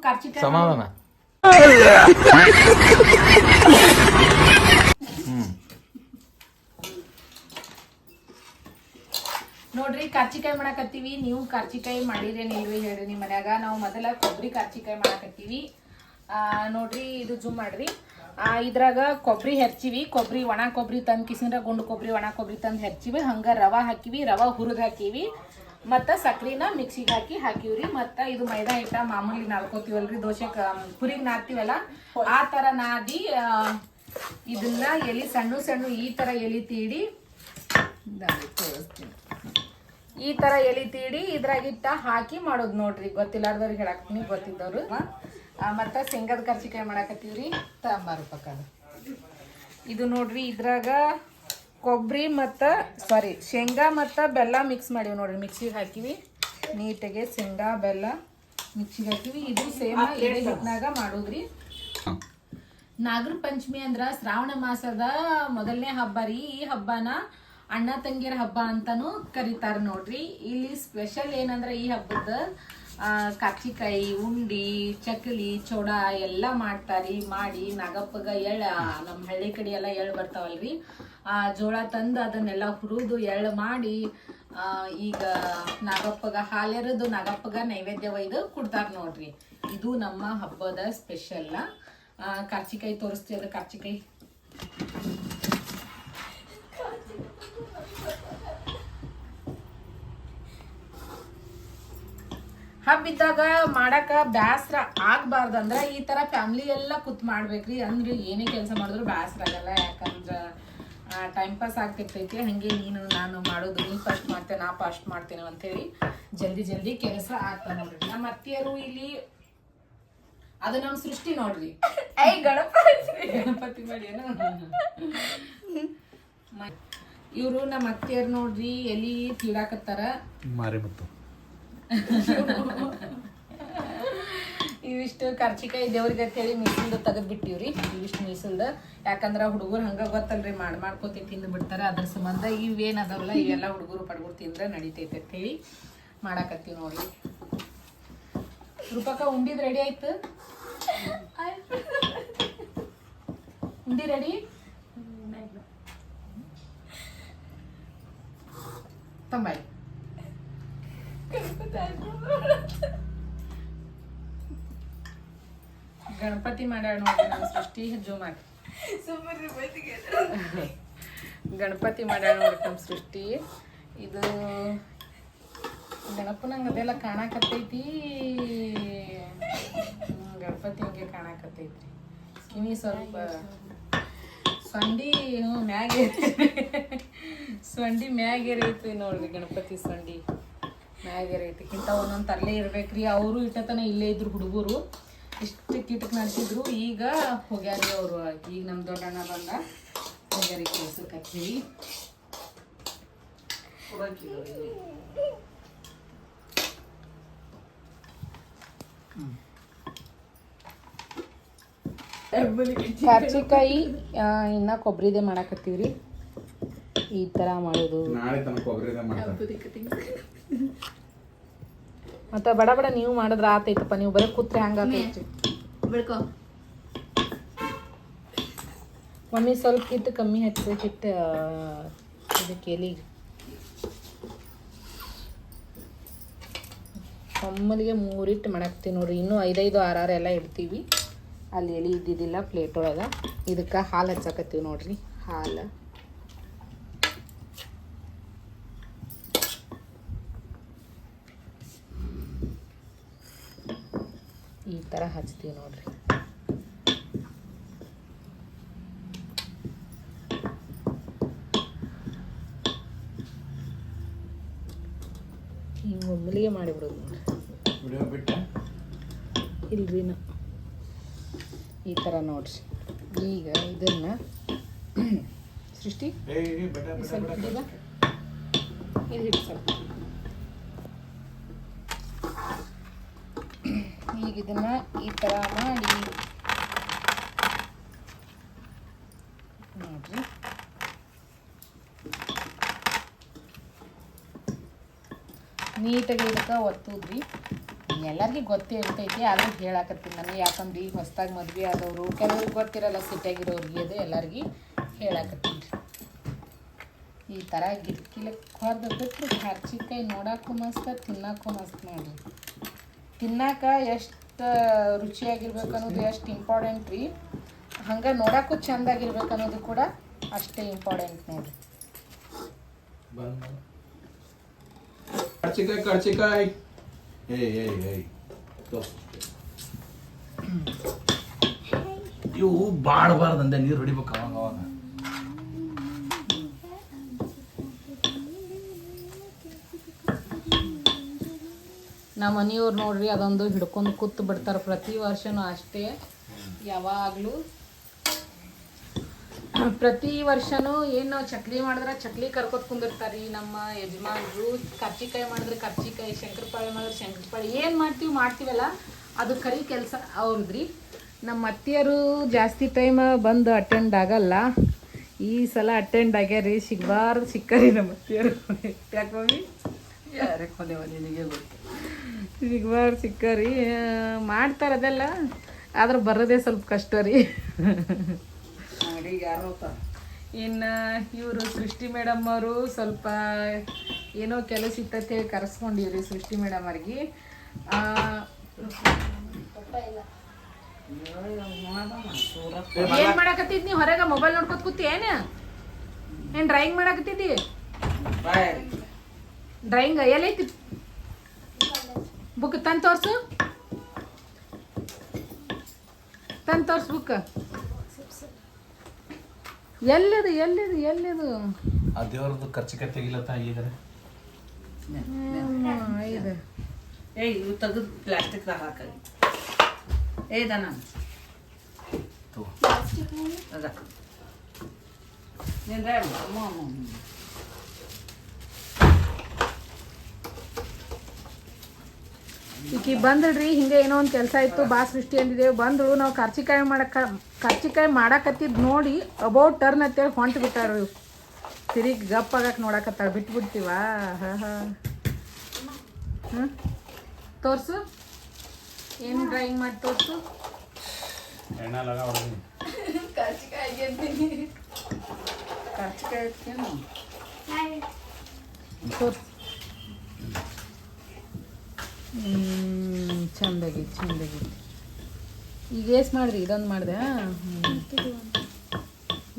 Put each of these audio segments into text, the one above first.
ಕರ್ಚಿಕಾಯಿ ಸಮಾಧಾನ. ನೋಡ್ರಿ ಕರ್ಚಿಕಾಯಿ ಮಾಡಾಕತ್ತೀವಿ. ನೀವು ಕರ್ಚಿಕಾಯಿ ಮಾಡಿರೇನಿಲ್ರಿ ಹೇಳ್ರಿ ನಿಮ್ಮ ಮನ್ಯಾಗ. ನಾವು ಮೊದಲ ಕೊಬ್ಬರಿ ಕರ್ಚಿಕಾಯಿ ಮಾಡಾಕತ್ತೀವಿ. ನೋಡ್ರಿ ಇದು ಜೂಮ್ ಮಾಡ್ರಿ. ಇದ್ರಾಗ ಕೊಬ್ಬರಿ ಹೆಚ್ಚಿವಿ. ಕೊಬ್ಬರಿ ಒಣ ಕೊಬ್ಬರಿ ತಂದು ಕಿಸಿಂದ್ರ ಗುಂಡು ಕೊಬ್ಬರಿ ಒಣ ಕೊಬ್ಬರಿ ತಂದು ಹೆಚ್ಚಿವಿ. ಹಂಗ ರವಾ ಹಾಕಿವಿ, ರವಾ ಹುರಿದು ಹಾಕಿವಿ, ಮತ್ತು ಸಕ್ರಿನ ಮಿಕ್ಸಿಗೆ ಹಾಕಿವ್ರಿ. ಮತ್ತು ಇದು ಮೈದಾ ಹಿಟ್ಟ ಮಾಮೂಲಿ ನಾದ್ಕೋತೀವಲ್ರಿ, ದೋಸೆ ಪುರಿಗೆ ನಾದ್ತೀವಲ್ಲ ಆ ಥರ ನಾದಿ ಇದನ್ನ ಎಲೆ ಸಣ್ಣ ಸಣ್ಣ ಈ ಥರ ಎಲೆ ತೀಡಿ ತೋರಿಸ್ತೀನಿ. ಈ ಥರ ಎಲೆ ತೀಡಿ ಇದ್ರಾಗಿಟ್ಟ ಹಾಕಿ ಮಾಡೋದು ನೋಡ್ರಿ. ಗೊತ್ತಿಲ್ಲಾರ್ದವ್ರಿಗೆ ಹೇಳಾಕ್ತೀನಿ, ಗೊತ್ತಿದ್ದವ್ರು. ಮತ್ತು ಶೇಂಗಾದ ಕರ್ಚಿಕಾಯಿ ಮಾಡಾಕತ್ತೀವ್ರಿ. ರೂಪಾಯಿ ಇದು ನೋಡ್ರಿ. ಇದ್ರಾಗ ಕೊಬ್ಬರಿ ಮತ್ತು ಶೇಂಗಾ ಮತ್ತು ಬೆಲ್ಲ ಮಿಕ್ಸ್ ಮಾಡೀವಿ ನೋಡ್ರಿ. ಮಿಕ್ಸಿಗೆ ಹಾಕಿವಿ ನೀಟಾಗೆ. ಶೇಂಗಾ ಬೆಲ್ಲ ಮಿಕ್ಸಿಗೆ ಹಾಕಿವಿ. ಇದು ಸೇಮ್ ಎಡೆ ಹಿಟ್ನಾಗ ಮಾಡೋದ್ರಿ. ನಾಗರ ಪಂಚಮಿ ಅಂದ್ರ ಶ್ರಾವಣ ಮಾಸದ ಮೊದಲನೇ ಹಬ್ಬ ರೀ. ಈ ಹಬ್ಬನ ಅಣ್ಣ ತಂಗಿಯರ ಹಬ್ಬ ಅಂತಾನು ಕರೀತಾರ ನೋಡ್ರಿ. ಇಲ್ಲಿ ಸ್ಪೆಷಲ್ ಏನಂದ್ರೆ ಈ ಹಬ್ಬದ ಕರ್ಚಿಕಾಯಿ, ಉಂಡಿ, ಚಕ್ಕಲಿ, ಚೋಡ ಎಲ್ಲ ಮಾಡ್ತಾರಿ. ಮಾಡಿ ನಾಗಪ್ಪಗ ಎಳ್ಳ, ನಮ್ಮ ಹಳ್ಳಿ ಕಡೆ ಎಲ್ಲ ಎಳ್ಳು ಬರ್ತಾವಲ್ರಿ, ಜೋಳ ತಂದು ಅದನ್ನೆಲ್ಲ ಹುರಿದು ಎಳ್ಳು ಮಾಡಿ ಈಗ ನಾಗಪ್ಪಗ ಹಾಲೆರದು ನಾಗಪ್ಪಗ ನೈವೇದ್ಯ ಒಯ್ದು ಕೊಡ್ತಾರ ನೋಡ್ರಿ. ಇದು ನಮ್ಮ ಹಬ್ಬದ ಸ್ಪೆಷಲ್. ಕರ್ಚಿಕಾಯಿ ತೋರಿಸ್ತೀವಿ. ಅದು ಕರ್ಚಿಕಾಯಿ ಹಬ್ಬ ಇದ್ದಾಗ ಮಾಡಾಕ ಬ್ಯಾಸ್ರ ಆಗ್ಬಾರ್ದಂದ್ರ ಈ ತರ ಫ್ಯಾಮಿಲಿ ಎಲ್ಲ ಕೂತ್ ಮಾಡ್ಬೇಕ್ರಿ. ಅಂದ್ರೆ ಏನೇ ಕೆಲಸ ಮಾಡಿದ್ರು ಬ್ಯಾಸ್ರ ಆಗಲ್ಲ. ಯಾಕಂದ್ರ ಟೈಮ್ ಪಾಸ್ ಆಗ್ತಿರ್ತೈತಿ. ಹಂಗೆ ನೀನು ನಾನು ಮಾಡೋದು, ನೀ ಫಸ್ಟ್ ಮಾಡ್ತೇನೆ ನಾ ಫಸ್ಟ್ ಮಾಡ್ತೇನೆ ಅಂತೇಳಿ ಜಲ್ದಿ ಜಲ್ದಿ ಕೆಲಸ ಆಗ್ತಾ ನೋಡ್ರಿ. ನಮ್ಮ ಅತ್ತಿಯರು ಇಲ್ಲಿ ಅದು ನಮ್ಮ ಸೃಷ್ಟಿ ನೋಡ್ರಿ. ಗಣಪತಿ ಮಾಡಿ ಇವ್ರು ನಮ್ಮ ಅತ್ತಿಯರು ನೋಡ್ರಿ ಎಲಿ ತೀಡಾಕತ್ತಾರ. ಮಾರಿಮುತ್ತು ಇವಿಷ್ಟು ಕರ್ಚಿಕಾಯಿ ದೇವ್ರಿಗೆ ಅಂತೇಳಿ ಮೀಸಲ್ದು ತೆಗೆದು ಬಿಟ್ಟಿವ್ರಿ. ಇವಿಷ್ಟು ಮೀಸಲ್ದು. ಯಾಕಂದ್ರೆ ಹುಡುಗರು ಹಂಗ ಗೊತ್ತಲ್ರಿ, ಮಾಡ್ಕೋತಿ ತಿಂದು ಬಿಡ್ತಾರೆ. ಅದ್ರ ಸಂಬಂಧ ಇವೇನು ಅದಾವಲ್ಲ ಇವೆಲ್ಲ ಹುಡುಗರು ಪಡ್ಗರು ತಿಂದ್ರೆ ನಡಿತೈತೆ ಅಂತೇಳಿ ಮಾಡಾಕತ್ತೀವಿ ನೋಡ್ರಿ. ರೂಪಕ್ಕ ಉಂಡಿದ್ ರೆಡಿ ಆಯ್ತು? ಉಂಡಿ ರೆಡಿ? ತಂಬಾಯಿ ಗಣಪತಿ ಮಾಡ್ಯಾಳ ನೋಡ್ರಿ ನಮ್ಮ ಸೃಷ್ಟಿ. ಜೂಮ್ ಮಾಡಿ ಗಣಪತಿ ಮಾಡ್ಯಾಳ ನೋಡ್ರಿ ನಮ್ಮ ಸೃಷ್ಟಿ. ಇದು ಗಣಪನಂಗ ಅದೆಲ್ಲ ಕಾಣಾಕತ್ತೈತಿ. ಗಣಪತಿ ಹಂಗೆ ಕಾಣಾಕತ್ತೈತ್ರಿ. ಕಿವಿ ಸ್ವಲ್ಪ ಸೊಂಡಿ ಸೊಂಡಿ ಮ್ಯಾಗೇರೈತ್ರಿ ನೋಡ್ರಿ. ಗಣಪತಿ ಸೊಂಡಿ ಮ್ಯಾಗೇರೈತಿ. ಇಂಥ ಒಂದೊಂದು ತರಲೆ ಇರ್ಬೇಕ್ರಿ. ಅವರು ಇಟ್ಟತನ ಇಲ್ಲೇ ಇದ್ರು ಹುಡುಗರು. ಇಷ್ಟು ಕಿಟಕ್ ನಡೆಸಿದ್ರು. ಈಗ ಹೋಗ್ಯಾರಿ ಅವರು. ಈಗ ನಮ್ಮ ದೊಡ್ಡಣ್ಣ ಬಂದ ಹೋಗ್ಯಾರಿ ಕೆಲ್ಸಕ್ಕೆ ಹಚ್ಚಿವಿ. ಕರ್ಚಿಕಾಯಿ ಇನ್ನ ಕೊಬ್ಬರಿದೆ ಮಾಡಾಕತ್ತೀವ್ರಿ. ಈ ತರ ಮಾಡೋದು. ಮತ್ತ ಬಡ ಬಡ ನೀವು ಮಾಡಿದ್ರ ಆತೈತಪ್ಪ. ನೀವು ಬರೀ ಕೂತ್ರೆ ಹಂಗಾತೈತಿ. ಮಮ್ಮಿ ಸ್ವಲ್ಪ ಹಿಟ್ಟು ಕಮ್ಮಿ ಹಚ್ಚಿ ಹಿಟ್ಟು ಇದಕ್ಕೆ ಎಲಿಗೆ ಒಮ್ಮಲಿಗೆ 3 ಹಿಟ್ಟು ಮಾಡಾಕ್ತೀವಿ ನೋಡ್ರಿ. ಇನ್ನೂ 5 6 ಎಲ್ಲ ಇಡ್ತೀವಿ. ಅಲ್ಲಿ ಎಲೆ ಇದ್ದಿದ್ದಿಲ್ಲ ಪ್ಲೇಟ್ ಒಳಗೆ. ಇದಕ್ಕೆ ಹಾಲು ಹಚ್ಚಾಕತ್ತೀವಿ ನೋಡ್ರಿ. ಹಾಲು ಈ ಥರ ಹಚ್ತೀವಿ ನೋಡ್ರಿ. ಹಿಂಗೆ ಒಮ್ಮಲಿಗೆ ಮಾಡಿಬಿಡೋದು ನೋಡ್ರಿ. ಇಲ್ರಿನ ಈ ಥರ ನೋಡ್ರಿ. ಈಗ ಇದನ್ನ ಸೃಷ್ಟಿ ಸ್ವಲ್ಪ ಇದು ಹಿಟ್ಟು ಸ್ವಲ್ಪ. ಈಗ ಇದನ್ನ ಈ ಥರ ಮಾಡಿ ನೋಡ್ರಿ. ನೀಟಾಗಿ ಇದಕ್ಕೆ ಒತ್ತುದ್ರಿ. ಎಲ್ಲರಿಗೂ ಗೊತ್ತೇ ಇರ್ತೈತಿ ಆದ್ರೂ ಹೇಳಾಕತ್ತೀನಿ ನಾನು, ಯಾಕಂದ್ರೆ ಈಗ ಹೊಸ್ದಾಗಿ ಮದ್ವೆ ಆದವರು ಕೆಲವ್ರಿಗೆ ಗೊತ್ತಿರಲ್ಲ, ಸಿಟಿಯಾಗಿರೋರಿಗೆ ಅದು ಎಲ್ಲರಿಗೂ ಹೇಳಾಕತ್ತೀನಿ. ಈ ಥರ ಗಿರ್ಕಿಲಕ್ಕೆ ಹೊರದು ಬಿಟ್ಟರು ಖರ್ಚಿಕಾಯಿ ನೋಡೋಕ್ಕೂ ಮಸ್ತ್, ತಿನ್ನೋಕ್ಕೂ ಮಸ್ತ್ ನೋಡಿರಿ. ತಿನ್ನಾಕ ಎಷ್ಟು ರುಚಿಯಾಗಿರ್ಬೇಕು ಅನ್ನೋದು ಎಷ್ಟು ಇಂಪಾರ್ಟೆಂಟ್ ರೀ, ಹಂಗೆ ನೋಡೋಕ್ಕೂ ಚೆಂದಾಗಿರ್ಬೇಕು ಅನ್ನೋದು ಕೂಡ ಅಷ್ಟೇ ಇಂಪಾರ್ಟೆಂಟ್ ನೋಡಿರಿ. ಕರ್ಚಿಕಾಯಿ ಇವು ಬಾಡಬಾರ್ದಂದೆ, ನೀರು ಹೊಡಿಬೇಕು ಅವಾಗ ಅವಾಗ. ನಮ್ಮ ಮನೆಯವ್ರು ನೋಡ್ರಿ ಅದೊಂದು ಹಿಡ್ಕೊಂಡು ಕೂತು ಬಿಡ್ತಾರೆ ಪ್ರತಿ ವರ್ಷನೂ ಅಷ್ಟೇ. ಯಾವಾಗಲೂ ಪ್ರತಿ ವರ್ಷನೂ ಏನು ನಾವು ಚಕ್ಲಿ ಮಾಡಿದ್ರೆ ಚಕ್ಲಿ ಕರ್ಕೊತ್ ಕುಂದಿರ್ತಾರೆ ರೀ ನಮ್ಮ ಯಜಮಾನ್ರು. ಕರ್ಚಿಕಾಯಿ ಮಾಡಿದ್ರೆ ಕರ್ಚಿಕಾಯಿ, ಶಂಕರಪಾಳೆ ಮಾಡಿದ್ರೆ ಶಂಕರಪಾಳೆ, ಏನು ಮಾಡ್ತೀವಲ್ಲ ಅದು ಕರಿ ಕೆಲಸ ಅವ್ರದ್ರಿ. ನಮ್ಮ ಅತ್ತಿಯರು ಜಾಸ್ತಿ ಟೈಮ್ ಬಂದು ಅಟೆಂಡ್ ಆಗಲ್ಲ, ಈ ಸಲ ಅಟೆಂಡ್ ಆಗ್ಯಾರಿ. ಸಿಕ್ಕರಿ ನಮ್ಮ ಅತ್ತಿಯರು. ಯಾಕೆ ಮಮ್ಮಿ ಯಾರಕ್ಕೆ ನಿನಗೆ ಗೊತ್ತು, ಸಿಕ್ಕರಿ ಮಾಡ್ತಾರೆ ಅದೆಲ್ಲ, ಆದ್ರೆ ಬರೋದೇ ಸ್ವಲ್ಪ ಕಷ್ಟ ರೀ. ಇನ್ನು ಇವರು ಸೃಷ್ಟಿ ಮೇಡಮ್ ಅವರು ಸ್ವಲ್ಪ ಏನೋ ಕೆಲಸ ಇತ್ತಂತ ಹೇಳಿ ಕರೆಸ್ಕೊಂಡಿವ್ರಿ ಸೃಷ್ಟಿ ಮೇಡಮ್ ಅವ್ರಿಗೆ. ಏನ್ ಮಾಡಕತ್ತಿದ್ ನೀ ಹೊರಗೆ ಮೊಬೈಲ್ ನೋಡ್ಕೊತ ಕೂತಿ ಏನ್ ಡ್ರಾಯಿಂಗ್ ಮಾಡಕತ್ತಿದ್ದಿ? ಡ್ರಾಯಿಂಗ್ ಎಲ್ಲೈತಿ ಬುಕ್ ತಂದು ತೋರ್ಸು ಬುಕ್. ಎಲ್ಲಿದು ಆ ದೇವ್ರದ್ದು ಕರ್ಚಿಕಾಯಿ ತೆಗಿಲತ್ತ ಈಗ ಇದು ಇವು ತೆಗೆದು ಪ್ಲಾಸ್ಟಿಕ್ದಾಗ ಹಾಕಿ ಏದನ ಅದ ಈಕಿ ಬಂದಳ್ರಿ, ಹಿಂಗೆ ಏನೋ ಒಂದು ಕೆಲಸ ಇತ್ತು, ಬಾ ಸೃಷ್ಟಿ ಅಂದಿದ್ದೇವೆ. ಬಂದಳು, ನಾವು ಕರ್ಚಿಕಾಯಿ ಮಾಡಾಕತ್ತಿದ್ ನೋಡಿ ಅಬೌಟ್ ಟರ್ನ್ ಅಂತೇಳಿ ಹೊಂಟು ಬಿಟ್ಟಾರ. ತಿರುಗಿ ಗಪ್ ಆಗಕ್ಕೆ ನೋಡಕತ್ತಾಳ, ಬಿಟ್ಬಿಡ್ತೀವ. ಹಾಂ ತೋರ್ಸು, ಏನು ಡ್ರಾಯಿಂಗ್ ಮಾಡಿ ತೋರ್ಸು. ಕರ್ಚಿಕಾಯಿ ತೋರ್ಸು. ಚಂದಾಗಿ ಈಗ ಏಸ್ ಮಾಡ್ರಿ, ಇದೊಂದು ಮಾಡಿದೆ.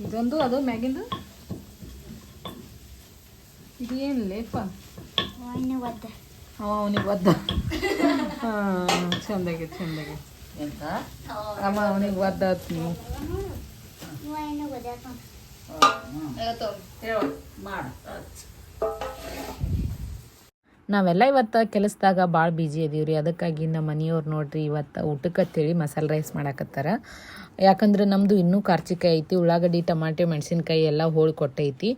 ಇದೊಂದು ಅದು ಮ್ಯಾಗಿಂದು ಇದು ಏನು ಲೇಪ ಅವನಿಗೆ ಒದ್ದ. ಹಾಂ ಚಂದಾಗಿ ಎಂತ ಅಮ್ಮ ಅವನಿಗೆ ಒದ್ದಾತ್ ನೀವು ಮಾಡು. ನಾವೆಲ್ಲ ಇವತ್ತು ಕೆಲಸದಾಗ ಭಾಳ ಬ್ಯುಸಿ ಅದೀವ್ರಿ. ಅದಕ್ಕಾಗಿ ನಮ್ಮ ಮನೆಯವ್ರು ನೋಡ್ರಿ ಇವತ್ತು ಊಟಕ್ಕೆ ಅಂತೇಳಿ ಮಸಾಲೆ ರೈಸ್ ಮಾಡಾಕತ್ತಾರ. ಯಾಕಂದ್ರೆ ನಮ್ಮದು ಇನ್ನೂ ಕರ್ಚಿಕಾಯಿ ಐತಿ, ಉಳ್ಳಾಗಡ್ಡಿ, ಟಮಾಟೆ, ಮೆಣಸಿನ್ಕಾಯಿ ಎಲ್ಲ ಹೋಳಿ ಕೊಟ್ಟೈತಿ.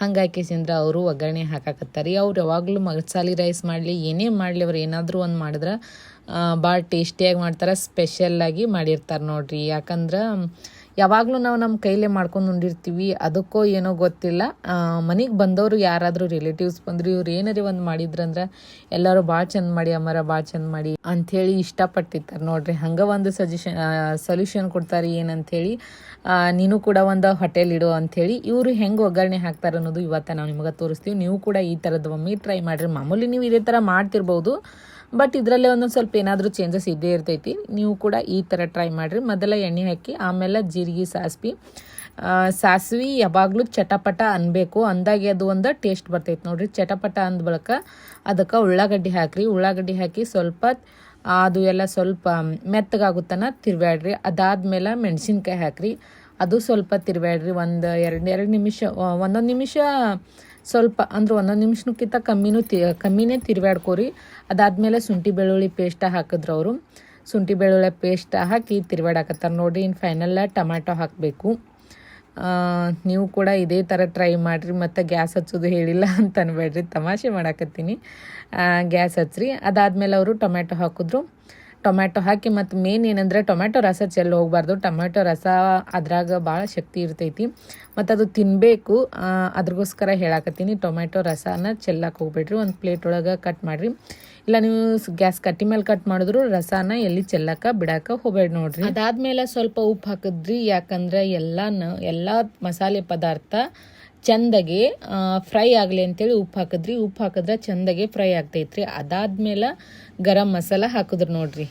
ಹಂಗಾಗಿ ಸಿಂದ್ರ ಅವರು ಒಗ್ಗರಣೆ ಹಾಕಾಕತ್ತಾರೆ. ಅವ್ರು ಯಾವಾಗಲೂ ಮಸಾಲೆ ರೈಸ್ ಮಾಡಲಿ ಏನೇ ಮಾಡಲಿ, ಅವ್ರು ಏನಾದರೂ ಒಂದು ಮಾಡಿದ್ರೆ ಭಾಳ ಟೇಸ್ಟಿಯಾಗಿ ಮಾಡ್ತಾರೆ, ಸ್ಪೆಷಲ್ಲಾಗಿ ಮಾಡಿರ್ತಾರೆ ನೋಡ್ರಿ. ಯಾಕಂದ್ರೆ ಯಾವಾಗಲೂ ನಾವು ನಮ್ಮ ಕೈಲೇ ಮಾಡ್ಕೊಂಡು ಉಂಡಿರ್ತೀವಿ, ಅದಕ್ಕೋ ಏನೋ ಗೊತ್ತಿಲ್ಲ. ಮನೆಗೆ ಬಂದವರು ಯಾರಾದರೂ ರಿಲೇಟಿವ್ಸ್ ಬಂದರು, ಇವ್ರು ಏನಾರೇ ಒಂದು ಮಾಡಿದ್ರಂದ್ರೆ ಎಲ್ಲರೂ ಭಾಳ ಚಂದ ಮಾಡಿ ಅಮ್ಮರ, ಭಾಳ ಚಂದ ಮಾಡಿ ಅಂಥೇಳಿ ಇಷ್ಟಪಟ್ಟಿರ್ತಾರೆ ನೋಡ್ರಿ. ಹಂಗೆ ಒಂದು ಸೊಲ್ಯೂಷನ್ ಕೊಡ್ತಾರೆ ಏನಂಥೇಳಿ, ನೀನು ಕೂಡ ಒಂದು ಹೋಟೆಲ್ ಇಡು ಅಂಥೇಳಿ. ಇವರು ಹೆಂಗೆ ಒಗ್ಗರಣೆ ಹಾಕ್ತಾರೆ ಅನ್ನೋದು ಇವತ್ತು ನಾವು ನಿಮಗೆ ತೋರಿಸ್ತೀವಿ. ನೀವು ಕೂಡ ಈ ಥರದ್ದು ಒಮ್ಮೆ ಟ್ರೈ ಮಾಡಿರಿ. ಮಾಮೂಲಿ ನೀವು ಇದೇ ಥರ ಮಾಡ್ತಿರ್ಬೋದು, ಬಟ್ ಇದರಲ್ಲೇ ಒಂದೊಂದು ಸ್ವಲ್ಪ ಏನಾದರೂ ಚೇಂಜಸ್ ಇದ್ದೇ ಇರ್ತೈತಿ. ನೀವು ಕೂಡ ಈ ಥರ ಟ್ರೈ ಮಾಡಿರಿ. ಮೊದಲ ಎಣ್ಣೆ ಹಾಕಿ ಆಮೇಲೆ ಜೀರಿಗೆ, ಸಾಸ್ವಿ ಯಾವಾಗಲೂ ಚಟಪಟ ಅನ್ಬೇಕು, ಅಂದಾಗೆ ಅದು ಒಂದು ಟೇಸ್ಟ್ ಬರ್ತೈತೆ ನೋಡ್ರಿ. ಚಟಪಟ ಅಂದ ಬಳಿಕ ಅದಕ್ಕೆ ಉಳ್ಳಾಗಡ್ಡಿ ಹಾಕಿರಿ. ಉಳ್ಳಾಗಡ್ಡಿ ಹಾಕಿ ಸ್ವಲ್ಪ ಅದು ಎಲ್ಲ ಸ್ವಲ್ಪ ಮೆತ್ತಗಾಗುತ್ತನ ತಿರ್ಬ್ಯಾಡ್ರಿ. ಅದಾದ್ಮೇಲೆ ಮೆಣಸಿನ್ಕಾಯಿ ಹಾಕಿರಿ, ಅದು ಸ್ವಲ್ಪ ತಿರ್ಬ್ಯಾಡ್ರಿ. ಎರಡು ನಿಮಿಷ, ಒಂದೊಂದು ನಿಮಿಷ ಸ್ವಲ್ಪ ಅಂದ್ರೆ ಒಂದೊಂದು ನಿಮಿಷಕ್ಕಿಂತ ಕಮ್ಮಿನೇ ತಿರ್ಬ್ಯಾಡ್ಕೋರಿ. ಅದಾದಮೇಲೆ ಶುಂಠಿ ಬೆಳ್ಳುಳ್ಳಿ ಪೇಸ್ಟ್ ಹಾಕಿದ್ರು ಅವರು. ಶುಂಠಿ ಬೆಳ್ಳುಳ್ಳಿ ಪೇಸ್ಟ್ ಹಾಕಿ ತಿರ್ಬ್ಯಾಡಕತ್ತಾರೆ ನೋಡಿರಿ. ಇನ್ನು ಫೈನಲ್ಲ ಟೊಮ್ಯಾಟೊ ಹಾಕಬೇಕು. ನೀವು ಕೂಡ ಇದೇ ಥರ ಟ್ರೈ ಮಾಡಿರಿ. ಮತ್ತು ಗ್ಯಾಸ್ ಹಚ್ಚೋದು ಹೇಳಿಲ್ಲ ಅಂತ ಅನ್ಬೇಡ್ರಿ, ತಮಾಷೆ ಮಾಡಾಕತ್ತೀನಿ. ಗ್ಯಾಸ್ ಹಚ್ಚಿರಿ. ಅದಾದಮೇಲೆ ಅವರು ಟೊಮ್ಯಾಟೊ ಹಾಕಿದ್ರು. ಟೊಮ್ಯಾಟೊ ಹಾಕಿ ಮತ್ತು ಮೇನ್ ಏನಂದರೆ ಟೊಮ್ಯಾಟೊ ರಸ ಚೆಲ್ಲಿ ಹೋಗಬಾರ್ದು. ಟೊಮ್ಯಾಟೊ ರಸ ಅದ್ರಾಗ ಭಾಳ ಶಕ್ತಿ ಇರ್ತೈತಿ ಮತ್ತು ಅದು ತಿನ್ನಬೇಕು. ಅದ್ರಗೋಸ್ಕರ ಹೇಳಾಕತ್ತೀನಿ, ಟೊಮ್ಯಾಟೊ ರಸನ ಚೆಲ್ಲಕ್ಕೆ ಹೋಗ್ಬೇಡ್ರಿ. ಒಂದು ಪ್ಲೇಟ್ ಒಳಗೆ ಕಟ್ ಮಾಡಿರಿ. ಇಲ್ಲ ನೀವು ಗ್ಯಾಸ್ ಕಟ್ಟಿ ಮೇಲೆ ಕಟ್ ಮಾಡಿದ್ರು ರಸನ ಎಲ್ಲಿ ಚೆಲ್ಲಕ ಬಿಡಾಕ ಹೋಗ್ಬೇಡ ನೋಡ್ರಿ. ಅದಾದ್ಮೇಲೆ ಸ್ವಲ್ಪ ಉಪ್ಪು ಹಾಕಿದ್ರಿ, ಯಾಕಂದ್ರೆ ಎಲ್ಲ ಮಸಾಲೆ ಪದಾರ್ಥ ಚಂದಗೆ ಫ್ರೈ ಆಗಲಿ ಅಂತೇಳಿ ಉಪ್ಪು ಹಾಕಿದ್ರಿ. ಉಪ್ಪು ಹಾಕಿದ್ರೆ ಚಂದಗೆ ಫ್ರೈ ಆಗ್ತೈತ್ರಿ. ಅದಾದ್ಮೇಲೆ ಗರಂ ಮಸಾಲ ಹಾಕಿದ್ರು ನೋಡ್ರಿ.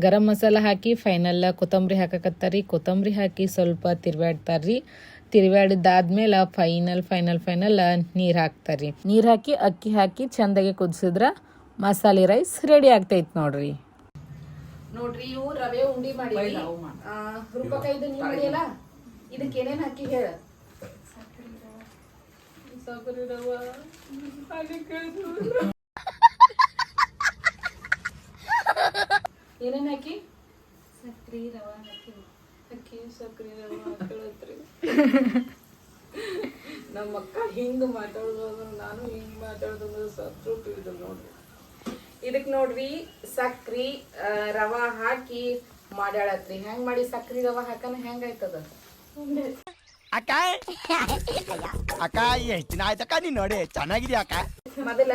ಗರಂ ಮಸಾಲ ಹಾಕಿ ಫೈನಲ್ ಕೊತ್ತಂಬರಿ ಹಾಕಕತ್ತಾರಿ. ಕೊತ್ತಂಬರಿ ಹಾಕಿ ಸ್ವಲ್ಪ ತಿರ್ವ್ಯಾಡ್ತಾರ್ರಿ. ತಿರ್ವ್ಯಾಡಿದ್ದಾದ್ಮೇಲೆ ಫೈನಲ್ ನೀರು ಹಾಕ್ತಾರ್ರಿ. ನೀರು ಹಾಕಿ ಅಕ್ಕಿ ಹಾಕಿ ಚಂದಗೆ ಕುದಿಸಿದ್ರ ಮಸಾಲೆ ರೈಸ್ ರೆಡಿ ಆಗ್ತೈತಿ ನೋಡ್ರಿ. ಇವು ರವೆ ಉಂಡಿ ಮಾಡಿ ರೂಪಕ ಇದು ನೀವು ಮಾಡಿಯಲ್ಲ, ಇದಕ್ಕೆ ಏನೇನು ಹಾಕಿ ಹೇಳ. ಸಕ್ಕರೆ ರವ ಏನೇನು ಹಾಕಿ ಸಕ್ರಿ ರವ ಹಾಕಿ ಸಕ್ರಿ ರವ ಹಾಕಳತ್ರಿ. ನಮ್ಮ ಅಕ್ಕ ಹಿಂಗೆ ಮಾತಾಡೋದು, ನಾನು ಹಿಂಗೆ ಮಾತಾಡೋದು ಸತ್ರು ತಿಳಿದು ನೋಡ್ರಿ. ಇದಕ್ಕೆ ನೋಡ್ರಿ ಸಕ್ರಿ ರವ ಹಾಕಿ ಮಾಡ್ಯಾಳತ್ರಿ. ಹೆಂಗ್ ಮಾಡಿ ಸಕ್ರಿ ರವ ಹಾಕನ ಹೆಂಗಾಯ್ತದ ಅಕ್ಕ ಅಕ್ಕ ಎಷ್ಟ್ ದಿನ ಆಯ್ತಕ್ಕ ನೀನ್ ನೋಡಿ ಚೆನ್ನಾಗಿದ್ಯಾ ಅಕ್ಕ. ಮೊದಲ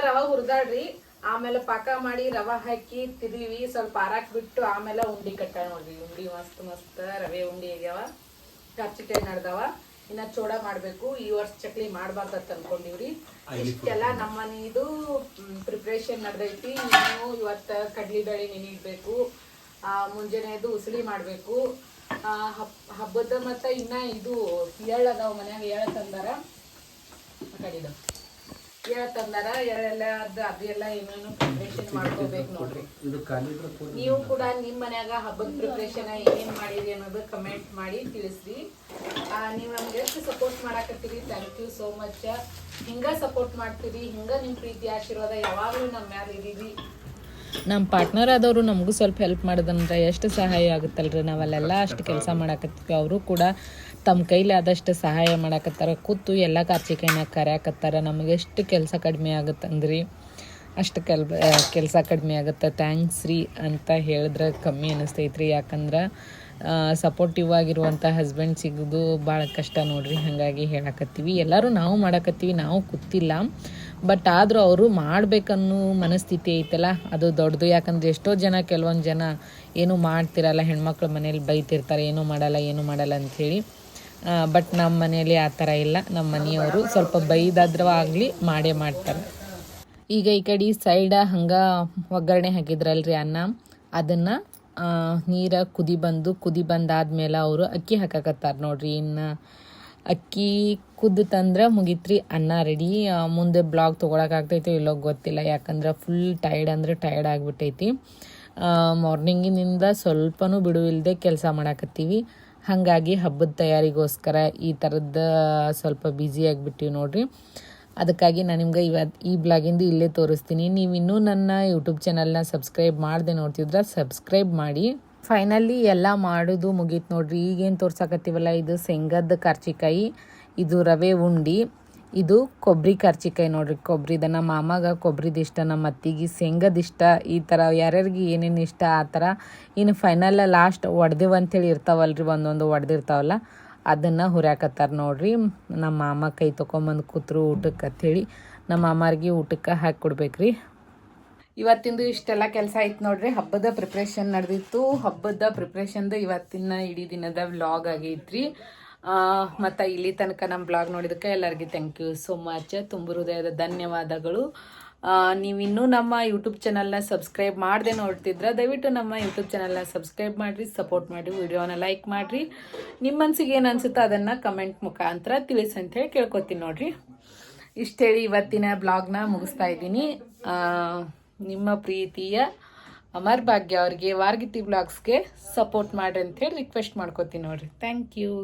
ರವ ಹುರಿದಾಡ್ರಿ, ಆಮೇಲೆ ಪಾಕ ಮಾಡಿ ರವ ಹಾಕಿ ತಿರುವಿ ಸ್ವಲ್ಪ ಆರಾಕ್ ಬಿಟ್ಟು ಆಮೇಲೆ ಉಂಡಿ ಕಟ್ಟ ನೋಡ್ರಿ. ಉಂಡಿ ಮಸ್ತ್ ರವೆ ಉಂಡಿ ಆಗ್ಯಾವ, ಕರ್ಚಿಕಾಯಿ ನಡ್ದಾವ. ಇನ್ನ ಚೋಡ ಮಾಡ್ಬೇಕು. ಈ ವರ್ಷ ಚಕ್ಲಿ ಮಾಡ್ಬಾರ್ದತ್ ಅನ್ಕೊಂಡಿವ್ರಿ. ಇಷ್ಟೆಲ್ಲ ನಮ್ಮ ಮನೆದು ಪ್ರಿಪ್ರೇಷನ್ ನಡ್ದೈತಿ. ಇನ್ನು ಇವತ್ತ ಕಡ್ಲಿ ಬೇಳೆ ನೆನಿಡ್ಬೇಕು, ಮುಂಜಾನೆದು ಉಸಳಿ ಮಾಡ್ಬೇಕು. ಹಬ್ಬದ ಮತ್ತ ಇನ್ನ ಇದು ಎಳ್ಳು ಅದಾವ ಮನ್ಯಾಗ. ಎಳ್ಳು ತಂದಾರ, ಎಳ್ಳೆಲ್ಲ ಅದೆಲ್ಲ ಏನೇನು ಪ್ರಿಪ್ರೇಷನ್ ಮಾಡ್ಕೋಬೇಕು ನೋಡ್ರಿ. ನೀವು ಕೂಡ ನಿಮ್ ಮನ್ಯಾಗ ಹಬ್ಬದ ಪ್ರಿಪ್ರೇಷನ್ ಏನೇನ್ ಮಾಡಿರಿ ಅನ್ನೋದು ಕಮೆಂಟ್ ಮಾಡಿ ತಿಳಿಸ್ರಿ. ನೀವು ನಮ್ಗೆ ಎಷ್ಟು ಸಪೋರ್ಟ್ ಮಾಡಾಕತ್ತೀರಿ, ಥ್ಯಾಂಕ್ ಯು ಸೋ ಮಚ್. ಹಿಂಗ ಸಪೋರ್ಟ್ ಮಾಡ್ತೀರಿ, ಹಿಂಗ ನಿಮ್ ಪ್ರೀತಿ ಆಶೀರ್ವಾದ ಯಾವಾಗ್ಲೂ ನಮ್ಮ ಮ್ಯಾಲ ಇರೀರಿ. ನಮ್ಮ ಪಾರ್ಟ್ನರ್ ಆದವರು ನಮಗೂ ಸ್ವಲ್ಪ ಹೆಲ್ಪ್ ಮಾಡೋದಂದ್ರೆ ಎಷ್ಟು ಸಹಾಯ ಆಗುತ್ತಲ್ರಿ. ನಾವಲ್ಲೆಲ್ಲ ಅಷ್ಟು ಕೆಲಸ ಮಾಡಾಕತ್ತೀವಿ, ಅವರು ಕೂಡ ತಮ್ಮ ಕೈಲಿ ಆದಷ್ಟು ಸಹಾಯ ಮಾಡಾಕತ್ತಾರ. ಕೂತು ಎಲ್ಲ ಕಾರ್ಚಿಕಾಯಿನ ಕರ್ಯಾಕತ್ತಾರ. ನಮಗೆ ಎಷ್ಟು ಕೆಲಸ ಕಡಿಮೆ ಆಗುತ್ತಂದ್ರಿ ಅಷ್ಟು ಕೆಲಸ ಕಡಿಮೆ ಆಗುತ್ತೆ. ಥ್ಯಾಂಕ್ಸ್ ರೀ ಅಂತ ಹೇಳಿದ್ರೆ ಕಮ್ಮಿ ಅನ್ನಿಸ್ತೈತ್ರಿ. ಯಾಕಂದ್ರೆ ಸಪೋರ್ಟಿವ್ ಆಗಿರುವಂಥ ಹಸ್ಬೆಂಡ್ ಸಿಗೋದು ಭಾಳ ಕಷ್ಟ ನೋಡ್ರಿ. ಹಾಗಾಗಿ ಹೇಳಕತ್ತೀವಿ. ಎಲ್ಲರೂ ನಾವು ಮಾಡಾಕತ್ತೀವಿ, ನಾವು ಕೂತಿಲ್ಲ. ಬಟ್ ಆದರೂ ಅವರು ಮಾಡಬೇಕನ್ನೋ ಮನಸ್ಥಿತಿ ಐತಲ್ಲ, ಅದು ದೊಡ್ಡದು. ಯಾಕಂದರೆ ಎಷ್ಟೋ ಜನ, ಕೆಲವೊಂದು ಜನ ಏನೂ ಮಾಡ್ತಿರಲ್ಲ, ಹೆಣ್ಮಕ್ಳು ಮನೇಲಿ ಬೈತಿರ್ತಾರೆ, ಏನೂ ಮಾಡಲ್ಲ ಅಂಥೇಳಿ. ಬಟ್ ನಮ್ಮ ಮನೇಲಿ ಆ ಥರ ಇಲ್ಲ. ನಮ್ಮ ಮನೆಯವರು ಸ್ವಲ್ಪ ಬೈದಾದ್ರೂ ಆಗಲಿ ಮಾಡೇ ಮಾಡ್ತಾರೆ. ಈಗ ಈ ಕಡೆ ಸೈಡ ಹಂಗೆ ಒಗ್ಗರಣೆ ಹಾಕಿದ್ರಲ್ರಿ ಅನ್ನ, ಅದನ್ನು ನೀರು ಕುದಿ ಬಂದಾದ್ಮೇಲೆ ಅವರು ಅಕ್ಕಿ ಹಾಕಕತ್ತಾರೆ ನೋಡ್ರಿ. ಇನ್ನು ಅಕ್ಕಿ ಕುದ್ದು ತಂದ್ರೆ ಮುಗಿತ್ರಿ, ಅನ್ನ ರೆಡಿ. ಮುಂದೆ ಬ್ಲಾಗ್ ತೊಗೊಳಕ್ಕಾಗ್ತೈತೋ ಇಲ್ಲೋ ಗೊತ್ತಿಲ್ಲ, ಯಾಕಂದ್ರೆ ಫುಲ್ ಟಯರ್ಡ್ ಆಗಿಬಿಟ್ಟೈತಿ. ಮಾರ್ನಿಂಗಿನಿಂದ ಸ್ವಲ್ಪನೂ ಬಿಡುವಿಲ್ಲದೆ ಕೆಲಸ ಮಾಡಾಕತ್ತೀವಿ. ಹಾಗಾಗಿ ಹಬ್ಬದ ತಯಾರಿಗೋಸ್ಕರ ಈ ಥರದ್ದು ಸ್ವಲ್ಪ ಬ್ಯುಸಿ ಆಗಿಬಿಟ್ಟಿವಿ ನೋಡ್ರಿ. ಅದಕ್ಕಾಗಿ ನಾನು ನಿಮ್ಗೆ ಈ ಬ್ಲಾಗಿಂದು ಇಲ್ಲೇ ತೋರಿಸ್ತೀನಿ. ನೀವು ಇನ್ನೂ ನನ್ನ ಯೂಟ್ಯೂಬ್ ಚಾನಲ್ನ ಸಬ್ಸ್ಕ್ರೈಬ್ ಮಾಡದೆ ನೋಡ್ತಿದ್ರೆ ಸಬ್ಸ್ಕ್ರೈಬ್ ಮಾಡಿ. ಫೈನಲಿ ಎಲ್ಲ ಮಾಡೋದು ಮುಗೀತು ನೋಡ್ರಿ. ಈಗೇನು ತೋರ್ಸಾಕತ್ತೀವಲ್ಲ, ಇದು ಶೇಂಗದ ಕರ್ಚಿಕಾಯಿ, ಇದು ರವೆ ಉಂಡಿ, ಇದು ಕೊಬ್ಬರಿ ಕರ್ಚಿಕಾಯಿ ನೋಡ್ರಿ. ಕೊಬ್ಬರಿದ ನಮ್ಮ ಮಾಮಾಗ ಕೊಬ್ಬರಿದು ಇಷ್ಟ, ನಮ್ಮ ಅತ್ತಿಗೆ ಶೇಂಗದ ಇಷ್ಟ. ಈ ಥರ ಯಾರ್ಯಾರಿಗೆ ಏನೇನು ಇಷ್ಟ ಆ ಥರ. ಇನ್ನು ಫೈನಲ್ ಲಾಸ್ಟ್ ಒಡೆದೇವು ಅಂಥೇಳಿ ಇರ್ತಾವಲ್ರಿ, ಒಂದೊಂದು ಒಡೆದಿರ್ತಾವಲ್ಲ, ಅದನ್ನು ಹುರ್ಯಾಕತ್ತಾರ ನೋಡ್ರಿ. ನಮ್ಮ ಮಾಮ ಕೈ ತೊಗೊಂಬಂದು ಕೂತ್ರು ಊಟಕ್ಕೆ ಅಂಥೇಳಿ. ನಮ್ಮ ಮಾಮಾರಿಗೆ ಊಟಕ್ಕೆ ಹಾಕಿ ಕೊಡ್ಬೇಕ್ರಿ. ಇವತ್ತಿಂದು ಇಷ್ಟೆಲ್ಲ ಕೆಲಸ ಆಯ್ತು ನೋಡ್ರಿ. ಹಬ್ಬದ ಪ್ರಿಪ್ರೇಷನ್ ನಡೆದಿತ್ತು. ಹಬ್ಬದ ಪ್ರಿಪ್ರೇಷನ್ದು ಇವತ್ತಿನ ಇಡೀ ದಿನದ ವ್ಲಾಗ್ ಆಗೈತ್ರಿ. ಮತ್ತು ಇಲ್ಲಿ ತನಕ ನಮ್ಮ ಬ್ಲಾಗ್ ನೋಡಿದಕ್ಕೆ ಎಲ್ಲರಿಗೂ ಥ್ಯಾಂಕ್ ಯು ಸೋ ಮಚ್. ತುಂಬ ಹೃದಯದ ಧನ್ಯವಾದಗಳು. ನೀವಿನ್ನೂ ನಮ್ಮ ಯೂಟ್ಯೂಬ್ ಚಾನಲ್ನ ಸಬ್ಸ್ಕ್ರೈಬ್ ಮಾಡದೆ ನೋಡ್ತಿದ್ರೆ ದಯವಿಟ್ಟು ನಮ್ಮ ಯೂಟ್ಯೂಬ್ ಚಾನಲ್ನ ಸಬ್ಸ್ಕ್ರೈಬ್ ಮಾಡಿರಿ, ಸಪೋರ್ಟ್ ಮಾಡಿರಿ, ವಿಡಿಯೋನ ಲೈಕ್ ಮಾಡಿರಿ. ನಿಮ್ಮ ಮನಸ್ಸಿಗೆ ಏನು ಅನಿಸುತ್ತೋ ಅದನ್ನು ಕಮೆಂಟ್ ಮುಖಾಂತರ ತಿಳಿಸಿ ಅಂಥೇಳಿ ಕೇಳ್ಕೊತೀನಿ ನೋಡ್ರಿ. ಇಷ್ಟೇಳಿ ಇವತ್ತಿನ ಬ್ಲಾಗ್ನ ಮುಗಿಸ್ತಾ ಇದ್ದೀನಿ. ನಿಮ್ಮ ಪ್ರೀತಿಯ ಅಮರ್ ಭಾಗ್ಯ ಅವ್ರಿಗೆ ವಾರ್ಗಿತಿ ಬ್ಲಾಗ್ಸ್ಗೆ ಸಪೋರ್ಟ್ ಮಾಡಿರಿ ಅಂಥೇಳಿ ರಿಕ್ವೆಸ್ಟ್ ಮಾಡ್ಕೊತೀನಿ ನೋಡ್ರಿ. Thank you.